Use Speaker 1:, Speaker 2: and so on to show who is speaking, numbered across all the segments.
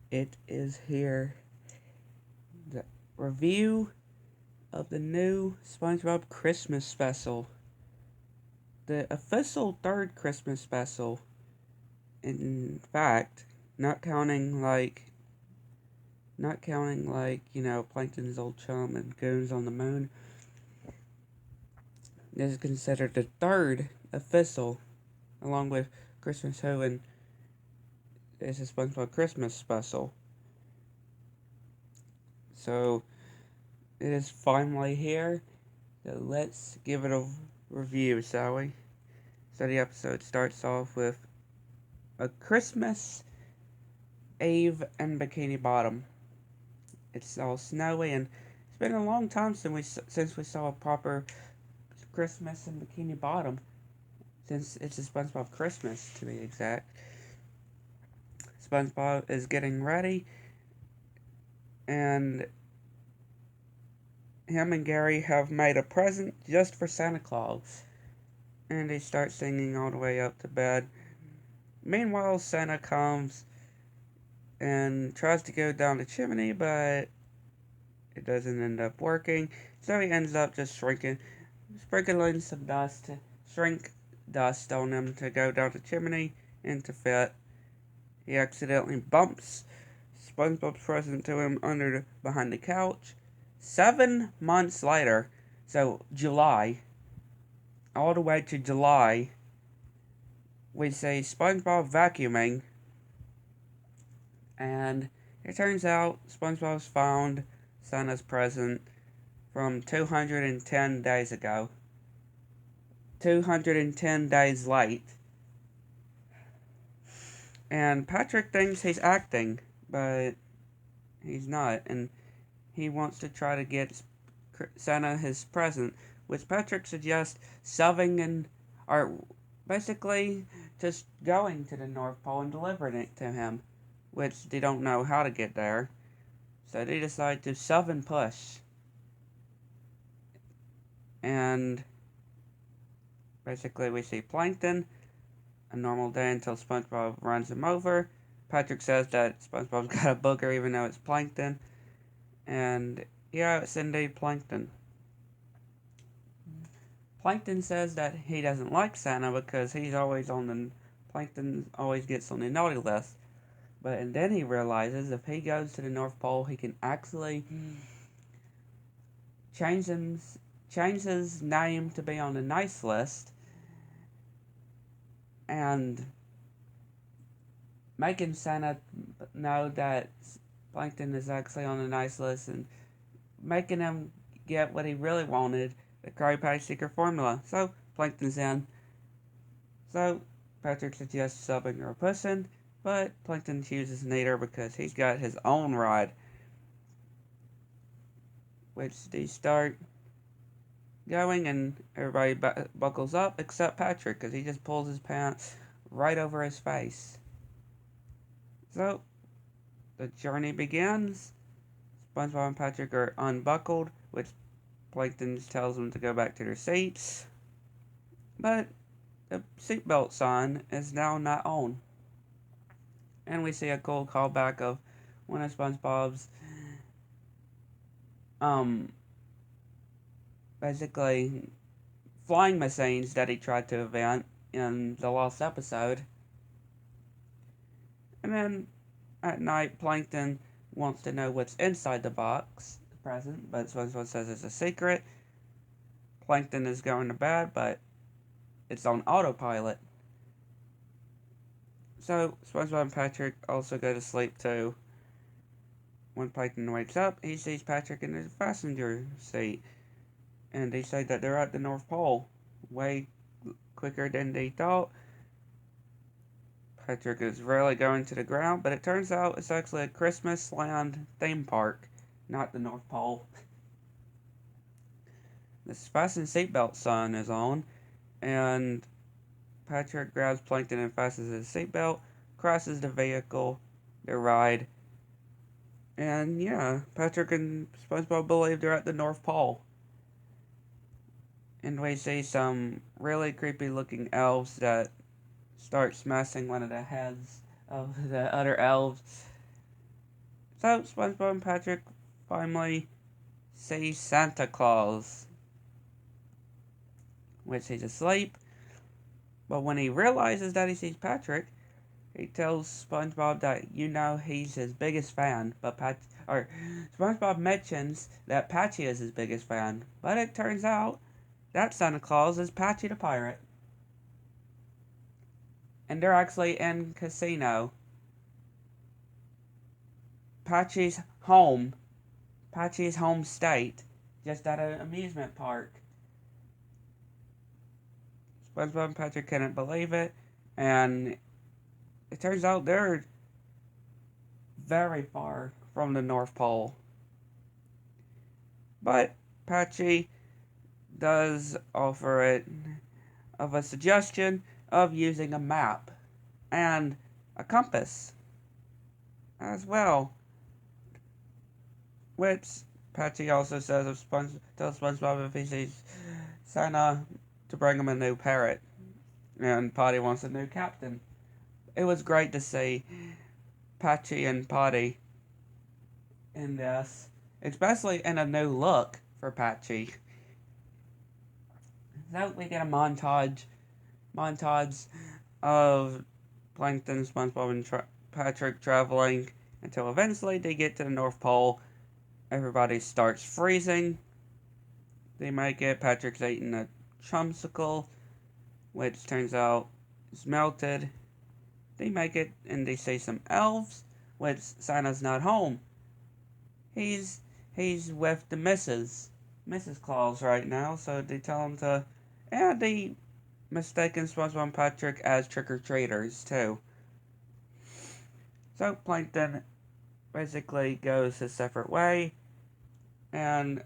Speaker 1: It is here. The review of the new SpongeBob Christmas special. The official third Christmas special. In fact, not counting Plankton's old chum and Goons on the Moon. This is considered the third official, along with Christmas Who and it's a SpongeBob Christmas special. So it is finally here. So let's give it a review, shall we? So the episode starts off with a Christmas Eve in Bikini Bottom. It's all snowy, and it's been a long time since we saw a proper Christmas in Bikini Bottom. Since it's a SpongeBob Christmas, to be exact. SpongeBob is getting ready, and him and Gary have made a present just for Santa Claus. And they start singing all the way up to bed. Meanwhile, Santa comes and tries to go down the chimney, but it doesn't end up working. So he ends up just sprinkling some shrink dust on him to go down the chimney and to fit. He accidentally bumps SpongeBob's present to him behind the couch. 7 months later, so July, all the way to July, we see SpongeBob vacuuming, and it turns out SpongeBob's found Santa's present from 210 days ago. 210 days late. And Patrick thinks he's acting, but he's not, and he wants to try to get Santa his present, which Patrick suggests or basically just going to the North Pole and delivering it to him, which they don't know how to get there. So they decide to shove and push. And basically we see Plankton, a normal day until SpongeBob runs him over. Patrick says that SpongeBob's got a booger even though it's Plankton. And yeah, it's indeed Plankton. Plankton says that he doesn't like Santa because Plankton always gets on the naughty list. And then he realizes if he goes to the North Pole, he can actually change his name to be on the nice list, and making Santa know that Plankton is actually on the nice list, and making him get what he really wanted, the Krabby Patty secret formula. So Plankton's in. So Patrick suggests subbing or pushing, but Plankton chooses neither because he's got his own ride, which they start going, and everybody buckles up except Patrick because he just pulls his pants right over his face. So the journey begins. SpongeBob and Patrick are unbuckled, which Plankton tells them to go back to their seats. But the seatbelt sign is now not on. And we see a cool callback of one of SpongeBob's basically flying machines that he tried to invent in the last episode. And then at night, Plankton wants to know what's inside the box, the present, but SpongeBob says it's a secret. Plankton is going to bed, but it's on autopilot. So SpongeBob and Patrick also go to sleep too. When Plankton wakes up, he sees Patrick in the passenger seat, and they say that they're at the North Pole, way quicker than they thought. Patrick is really going to the ground, but it turns out it's actually a Christmas Land theme park, not the North Pole. The fasten seatbelt sign is on, and Patrick grabs Plankton and fastens his seatbelt, crosses the vehicle, they ride, and yeah, Patrick and SpongeBob believe they're at the North Pole. And we see some really creepy looking elves that start smashing one of the heads of the other elves. So SpongeBob and Patrick finally see Santa Claus, which he's asleep. But when he realizes that he sees Patrick, he tells SpongeBob that he's his biggest fan, but SpongeBob mentions that Patchy is his biggest fan, but it turns out that Santa Claus is Patchy the pirate, and they're actually in casino. Patchy's home state, just at an amusement park. SpongeBob and Patrick couldn't believe it, and it turns out they're very far from the North Pole. But Patchy does offer it of a suggestion of using a map and a compass as well, which Patchy also says tells SpongeBob if he sees Santa to bring him a new parrot, and Potty wants a new captain. It was great to see Patchy and Potty in this, especially in a new look for Patchy. So we get a montage of Plankton, SpongeBob, and Patrick traveling until eventually they get to the North Pole. Everybody starts freezing. They make it. Patrick's eating a chumsicle, which turns out is melted. They make it, and they see some elves, which Santa's not home. He's with the Mrs. Claus right now, so they tell him to, and they mistaken SpongeBob and Patrick as trick-or-treaters, too. So Plankton basically goes his separate way, and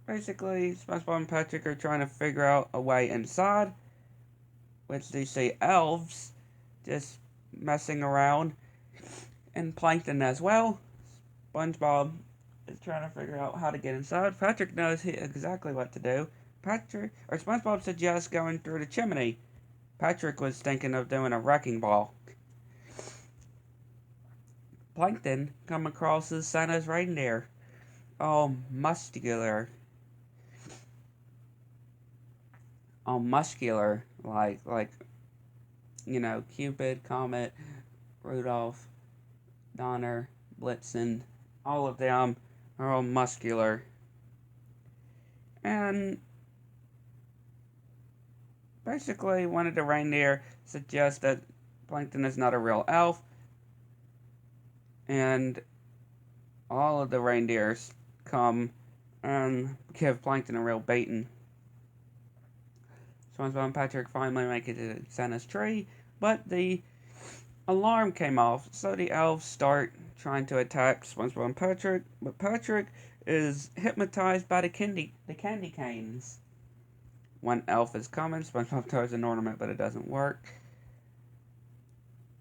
Speaker 1: basically SpongeBob and Patrick are trying to figure out a way inside, which they see elves just messing around, and Plankton as well. SpongeBob is trying to figure out how to get inside. Patrick knows exactly what to do. SpongeBob suggests going through the chimney. Patrick was thinking of doing a wrecking ball. Plankton come across Santa's reindeer, all muscular, like Cupid, Comet, Rudolph, Donner, Blitzen, all of them are all muscular. And basically, one of the reindeer suggests that Plankton is not a real elf, and all of the reindeers come and give Plankton a real beating. SpongeBob and Patrick finally make it to Santa's tree, but the alarm came off, so the elves start trying to attack SpongeBob and Patrick, but Patrick is hypnotized by the candy canes. One elf is coming, SpongeBob throws an ornament, but it doesn't work.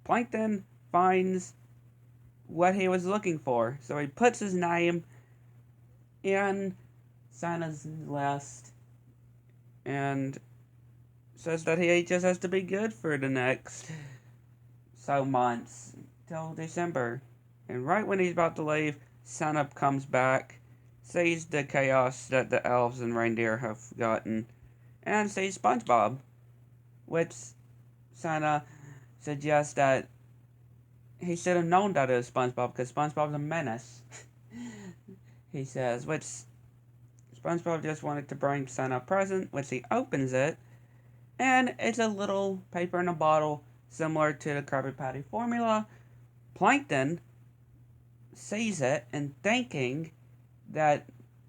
Speaker 1: Plankton finds what he was looking for, so he puts his name in Santa's list and says that he just has to be good for the next months till December. And right when he's about to leave, Santa comes back, sees the chaos that the elves and reindeer have gotten, and sees SpongeBob, which Santa suggests that he should have known that it was SpongeBob because SpongeBob's a menace. He says, which SpongeBob just wanted to bring Santa a present, which he opens it, and it's a little paper in a bottle similar to the Krabby Patty formula. Plankton sees it and thinking that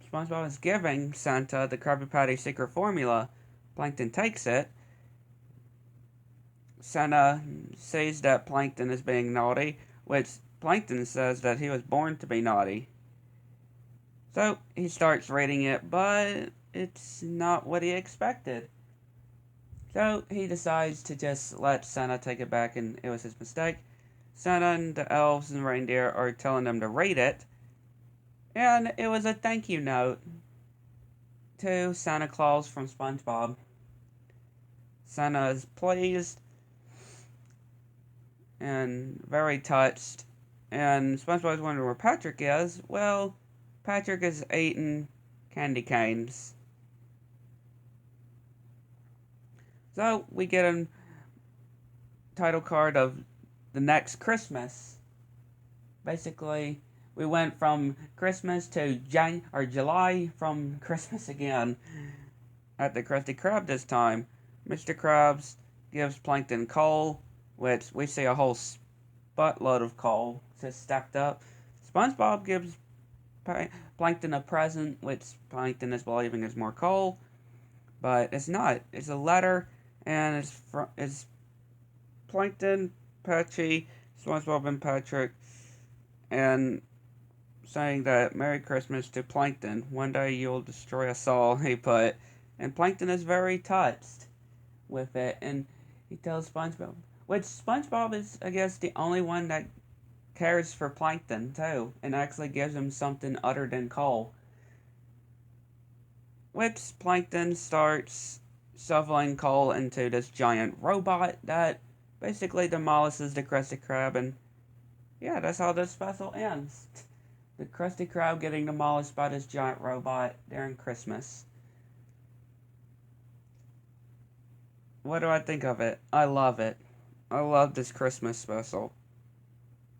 Speaker 1: SpongeBob is giving Santa the Krabby Patty secret formula. Plankton takes it. Santa says that Plankton is being naughty, which Plankton says that he was born to be naughty. So he starts reading it, but it's not what he expected. So he decides to just let Santa take it back, and it was his mistake. Santa and the elves and reindeer are telling him to read it, and it was a thank you note to Santa Claus from SpongeBob. Santa is pleased and very touched And SpongeBob's wondering where Patrick is. Well, Patrick is eating candy canes. So we get a title card of the next Christmas. Basically, we went from Christmas to July from Christmas again. At the Krusty Krab this time, Mr. Krabs gives Plankton coal, which we see a whole buttload of coal just stacked up. SpongeBob gives Plankton a present, which Plankton is believing is more coal, but it's not. It's a letter, and it's Plankton, Patchy, SpongeBob, and Patrick, and saying that Merry Christmas to Plankton. One day you'll destroy us all, he put. And Plankton is very touched with it, and he tells SpongeBob, which SpongeBob is, I guess, the only one that cares for Plankton, too, and actually gives him something other than coal. Which Plankton starts shoveling coal into this giant robot that basically demolishes the Krusty Krab, and yeah, that's how this special ends. The Krusty Krab getting demolished by this giant robot during Christmas. What do I think of it? I love it. I love this Christmas special.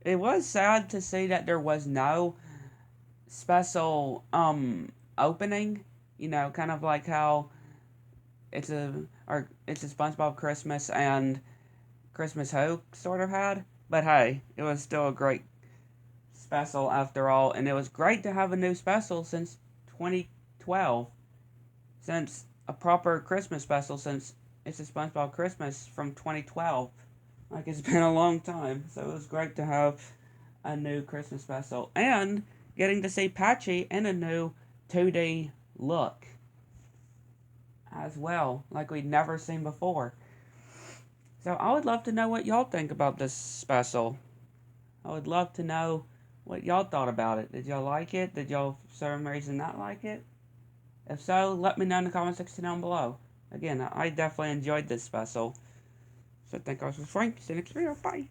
Speaker 1: It was sad to see that there was no special opening. You know, kind of like how it's a SpongeBob Christmas and Christmas Who sort of had. But hey, it was still a great special after all, and it was great to have a new special since 2012. Since a proper Christmas special since It's a SpongeBob Christmas from 2012. Like, it's been a long time, so it was great to have a new Christmas special. And getting to see Patchy in a new 2D look as well, like we'd never seen before. So I would love to know what y'all think about this special. I would love to know what y'all thought about it. Did y'all like it? Did y'all for some reason not like it? If so, let me know in the comment section down below. Again, I definitely enjoyed this special. So thank you all for watching. See you next video. Bye.